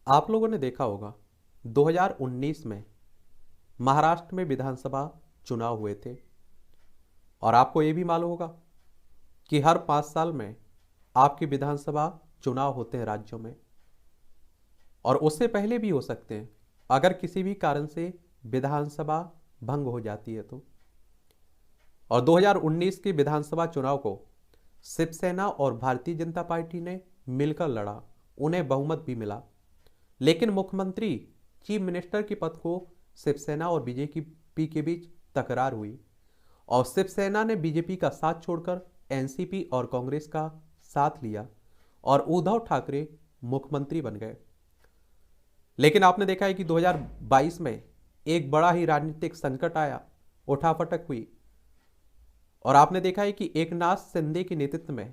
आप लोगों ने देखा होगा 2019 में महाराष्ट्र में विधानसभा चुनाव हुए थे। और आपको ये भी मालूम होगा कि हर 5 साल में आपकी विधानसभा चुनाव होते हैं राज्यों में। और उससे पहले भी हो सकते हैं अगर किसी भी कारण से विधानसभा भंग हो जाती है तो। और 2019 के विधानसभा चुनाव को शिवसेना और भारतीय जनता पार्टी ने मिलकर लड़ा, उन्हें बहुमत भी मिला। लेकिन मुख्यमंत्री चीफ मिनिस्टर के पद को शिवसेना और बीजेपी के बीच तकरार हुई और शिवसेना ने बीजेपी का साथ छोड़कर एनसीपी और कांग्रेस का साथ लिया और उद्धव ठाकरे मुख्यमंत्री बन गए। लेकिन आपने देखा है कि 2022 में एक बड़ा ही राजनीतिक संकट आया, उठापटक हुई। और आपने देखा है कि एकनाथ शिंदे के नेतृत्व में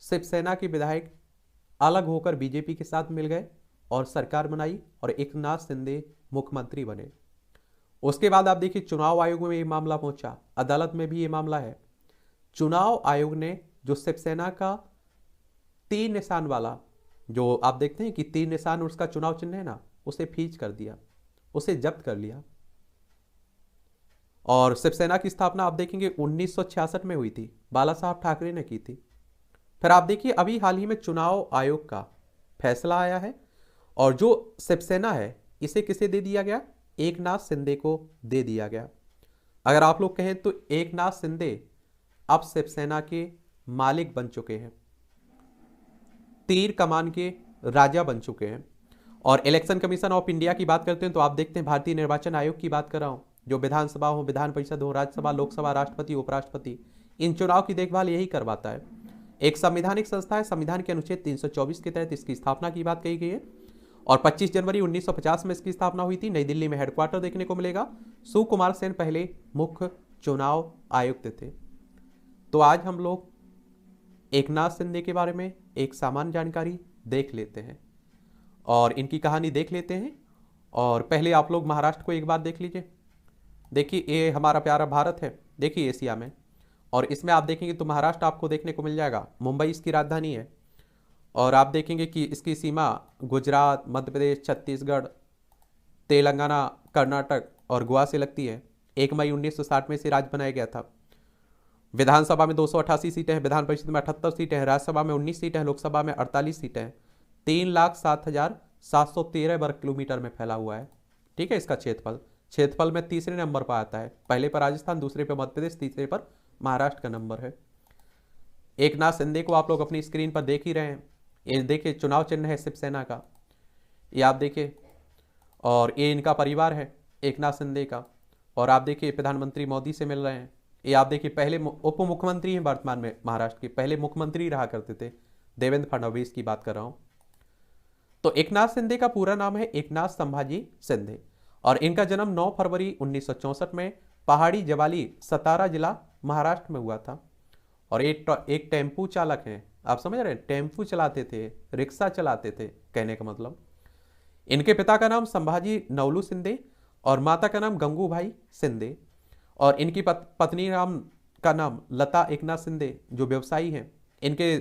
शिवसेना के विधायक अलग होकर बीजेपी के साथ मिल गए और सरकार बनाई और एकनाथ शिंदे मुख्यमंत्री बने। उसके बाद आप देखिए चुनाव आयोग में ये मामला पहुंचा, अदालत में भी ये मामला है। चुनाव आयोग ने जो शिवसेना का तीन निशान वाला, जो आप देखते हैं कि तीन निशान उसका चुनाव चिन्ह है ना, उसे फीज कर दिया, उसे जब्त कर लिया। और शिवसेना की स्थापना आप देखेंगे 1966 में हुई थी, बाला साहब ठाकरे ने की थी। फिर आप देखिए अभी हाल ही में चुनाव आयोग का फैसला आया है और जो शिवसेना है इसे किसे दे दिया गया, एकनाथ शिंदे को दे दिया गया। अगर आप लोग कहें तो एकनाथ शिंदे अब शिवसेना के मालिक बन चुके हैं, तीर कमान के राजा बन चुके हैं। और इलेक्शन कमीशन ऑफ इंडिया की बात करते हैं तो आप देखते हैं भारतीय निर्वाचन आयोग की बात कर रहा हूं, जो विधानसभा हो, विधान परिषद हो, राज्यसभा, लोकसभा, राष्ट्रपति, उपराष्ट्रपति, इन चुनाव की देखभाल यही करवाता है। एक संवैधानिक संस्था है, संविधान के अनुच्छेद 324 के तहत इसकी स्थापना की बात कही गई है और 25 जनवरी 1950 में इसकी स्थापना हुई थी। नई दिल्ली में हेडक्वार्टर देखने को मिलेगा। सुकुमार सेन पहले मुख्य चुनाव आयुक्त थे। तो आज हम लोग एकनाथ शिंदे के बारे में एक सामान्य जानकारी देख लेते हैं और इनकी कहानी देख लेते हैं। और पहले आप लोग महाराष्ट्र को एक बार देख लीजिए। देखिए ये हमारा प्यारा भारत है, देखिए एशिया में, और इसमें आप देखेंगे तो महाराष्ट्र आपको देखने को मिल जाएगा। मुंबई इसकी राजधानी है और आप देखेंगे कि इसकी सीमा गुजरात, मध्य प्रदेश, छत्तीसगढ़, तेलंगाना, कर्नाटक और गोवा से लगती है। 1 मई 1960 में इसे राज्य बनाया गया था। विधानसभा में 288 सीटें हैं, विधान परिषद में 78 सीटें हैं, राज्यसभा में 19 सीटें हैं, लोकसभा में 48 सीटें हैं। 3,07,713 वर्ग किलोमीटर में फैला हुआ है। ठीक है, इसका क्षेत्रफल में तीसरे नंबर पर आता है। पहले पर राजस्थान, दूसरे पर मध्य प्रदेश, तीसरे पर महाराष्ट्र का नंबर है। एकनाथ शिंदे को आप लोग अपनी स्क्रीन पर देख ही रहे हैं। ये देखिए चुनाव चिन्ह है शिवसेना का, ये आप देखिए। और ये इनका परिवार है एकनाथ शिंदे का। और आप देखिए प्रधानमंत्री मोदी से मिल रहे हैं। ये आप देखिए पहले उप मुख्यमंत्री हैं वर्तमान में महाराष्ट्र के, पहले मुख्यमंत्री रहा करते थे, देवेंद्र फडणवीस की बात कर रहा हूं। तो एकनाथ शिंदे का पूरा नाम है एकनाथ संभाजी शिंदे और इनका जन्म 9 फरवरी 1964 में पहाड़ी जवाली, सतारा जिला, महाराष्ट्र में हुआ था। और एक टेम्पू चालक हैं, आप समझ रहे हैं, टेम्पू चलाते थे, रिक्शा चलाते थे, कहने का मतलब। इनके पिता का नाम संभाजी नवलू शिंदे और माता का नाम गंगूभाई शिंदे। और इनकी पत्नी का नाम लता एकनाथ शिंदे, जो व्यवसायी हैं। इनके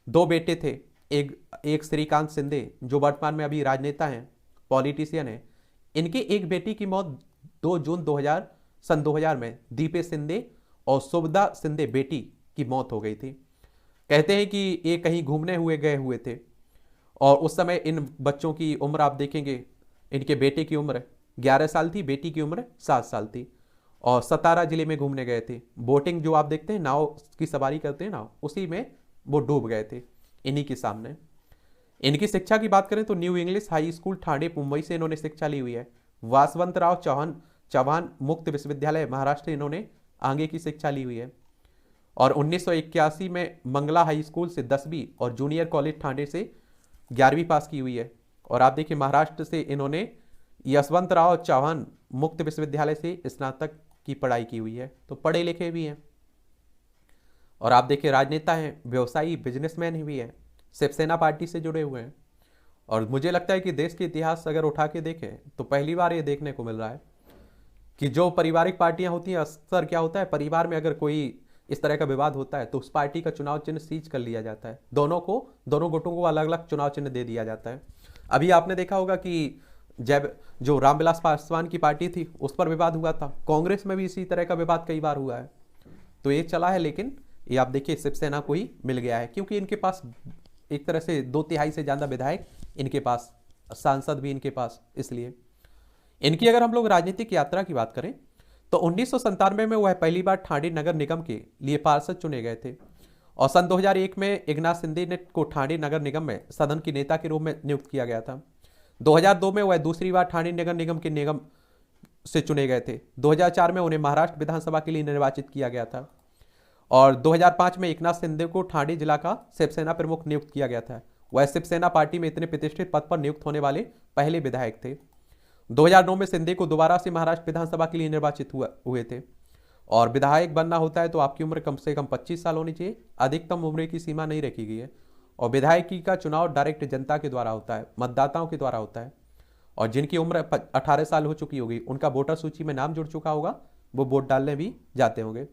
2 बेटे थे, एक श्रीकांत शिंदे जो वर्तमान में अभी राजनेता हैं, पॉलिटिशियन हैं। इनकी एक बेटी की मौत 2 जून 2000 में दीपे शिंदे और सुभदा शिंदे बेटी की मौत हो गई थी। कहते हैं कि ये कहीं घूमने गए हुए थे और उस समय इन बच्चों की उम्र आप देखेंगे, इनके बेटे की उम्र 11 साल थी, बेटी की उम्र 7 साल थी और सतारा जिले में घूमने गए थे। बोटिंग जो आप देखते हैं, नाव की सवारी करते हैं ना, उसी में वो डूब गए थे इन्हीं के सामने। इनकी शिक्षा की बात करें तो new English high school Thane Mumbai से इन्होंने शिक्षा ली हुई है। वासवंतराव चौहान मुक्त विश्वविद्यालय महाराष्ट्र इन्होंने आगे की शिक्षा ली हुई है। और 1981 में मंगला हाई स्कूल से 10वीं और जूनियर कॉलेज ठाणे से 11वीं पास की हुई है। और आप देखिए महाराष्ट्र से इन्होंने यशवंतराव चौहान मुक्त विश्वविद्यालय से स्नातक की पढ़ाई की हुई है, तो पढ़े लिखे भी हैं। और आप देखिए राजनेता हैं, व्यवसायी, बिजनेसमैन भी हैं, शिवसेना पार्टी से जुड़े हुए हैं। और मुझे लगता है कि देश के इतिहास अगर उठा के देखें तो पहली बार ये देखने को मिल रहा है कि जो पारिवारिक पार्टियां होती हैं, अक्सर क्या होता है, परिवार में अगर कोई इस तरह का विवाद होता है तो उस पार्टी का चुनाव चिन्ह सीज कर लिया जाता है। दोनों गुटों को अलग अलग चुनाव चिन्ह दे दिया जाता है। अभी आपने देखा होगा कि जब जो रामविलास पासवान की पार्टी थी उस पर विवाद हुआ था, कांग्रेस में भी इसी तरह का विवाद कई बार हुआ है। तो ये चला है, लेकिन ये आप देखिए शिवसेना को ही मिल गया है, क्योंकि इनके पास एक तरह से 2/3 से ज़्यादा विधायक इनके पास, सांसद भी इनके पास। इसलिए इनकी अगर हम लोग राजनीतिक यात्रा की बात करें तो 1997 में वह पहली बार ठाणे नगर निगम के लिए पार्षद चुने गए थे, और सन 2001 में एकनाथ शिंदे ने को ठाणे नगर निगम में सदन की नेता के रूप में नियुक्त किया गया था। 2002 में वह दूसरी बार ठाणे नगर निगम के निगम से चुने गए थे। 2004 में उन्हें महाराष्ट्र विधानसभा के लिए निर्वाचित किया गया था, और 2005 में एकनाथ शिंदे को ठाणे जिला का शिवसेना प्रमुख नियुक्त किया गया था। वह शिवसेना पार्टी में इतने प्रतिष्ठित पद पर नियुक्त होने वाले पहले विधायक थे। 2009 में शिंदे को दोबारा से महाराष्ट्र विधानसभा के लिए निर्वाचित हुए थे। और विधायक बनना होता है तो आपकी उम्र कम से कम 25 साल होनी चाहिए, अधिकतम उम्र की सीमा नहीं रखी गई है। और विधायकी का चुनाव डायरेक्ट जनता के द्वारा होता है, मतदाताओं के द्वारा होता है, और जिनकी उम्र 18 साल हो चुकी होगी, उनका वोटर सूची में नाम जुड़ चुका होगा, वो वोट डालने भी जाते होंगे।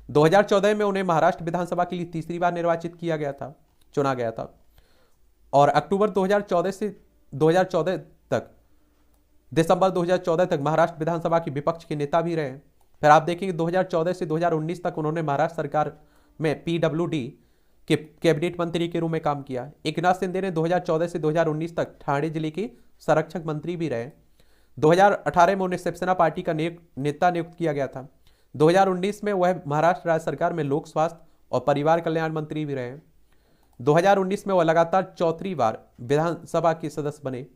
2014 में उन्हें महाराष्ट्र विधानसभा के लिए तीसरी बार निर्वाचित किया गया था, चुना गया था, और अक्टूबर 2014 से 2014 तक, दिसंबर 2014 तक महाराष्ट्र विधानसभा की विपक्ष के नेता भी रहे। फिर आप देखेंगे 2014 से 2019 तक उन्होंने महाराष्ट्र सरकार में PWD के कैबिनेट मंत्री के रूप में काम किया। एकनाथ शिंदे ने 2014 से 2019 तक ठाणे जिले के संरक्षक मंत्री भी रहे। 2018 में उन्हें शिवसेना पार्टी का नेता नियुक्त किया गया था। 2019 में वह महाराष्ट्र राज्य सरकार में लोक स्वास्थ्य और परिवार कल्याण मंत्री भी रहे। 2019 में वह लगातार चौथी बार विधानसभा के सदस्य बने,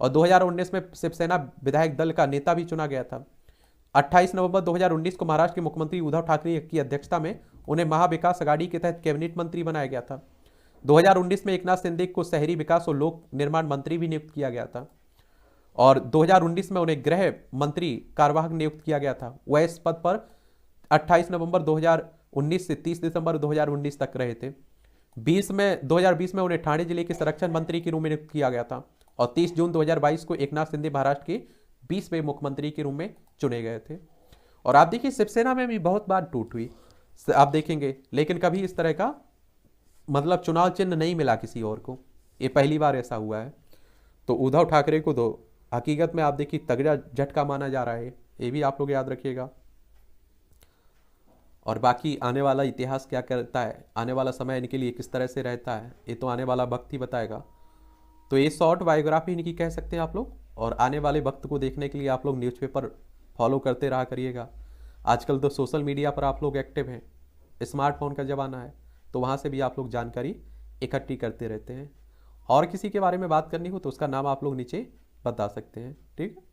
और 2019 में शिवसेना विधायक दल का नेता भी चुना गया था। 28 नवंबर 2019 को महाराष्ट्र के मुख्यमंत्री उद्धव ठाकरे की अध्यक्षता में उन्हें महाविकास अघाड़ी के तहत कैबिनेट मंत्री बनाया गया था। 2019 में एकनाथ शिंदे को शहरी विकास और लोक निर्माण मंत्री भी नियुक्त किया गया था, और 2019 में उन्हें गृह मंत्री कार्यवाहक नियुक्त किया गया था। वह इस पद पर 28 नवंबर 2019 से 30 दिसंबर 2019 तक रहे थे। 2020 में उन्हें ठाणे जिले के संरक्षण मंत्री के रूप में नियुक्त किया गया था, और 30 जून 2022 को एकनाथ शिंदे महाराष्ट्र के 20वें मुख्यमंत्री के रूप में चुने गए थे। और आप देखिए शिवसेना में भी बहुत बार टूट हुई, आप देखेंगे, लेकिन कभी इस तरह का मतलब चुनाव चिन्ह नहीं मिला किसी और को, ये पहली बार ऐसा हुआ है। तो उद्धव ठाकरे को तो हकीकत में आप देखिए तगड़ा झटका माना जा रहा है, ये भी आप लोग याद रखिएगा। और बाकी आने वाला इतिहास क्या करता है, आने वाला समय इनके लिए किस तरह से रहता है, ये तो आने वाला वक्त ही बताएगा। तो ये शॉर्ट बायोग्राफी इनकी कह सकते हैं आप लोग, और आने वाले वक्त को देखने के लिए आप लोग न्यूज़पेपर फॉलो करते रहा करिएगा। आजकल तो सोशल मीडिया पर आप लोग एक्टिव हैं, स्मार्टफोन का ज़माना है, तो वहाँ से भी आप लोग जानकारी इकट्ठी करते रहते हैं। और किसी के बारे में बात करनी हो तो उसका नाम आप लोग नीचे बता सकते हैं, ठीक है।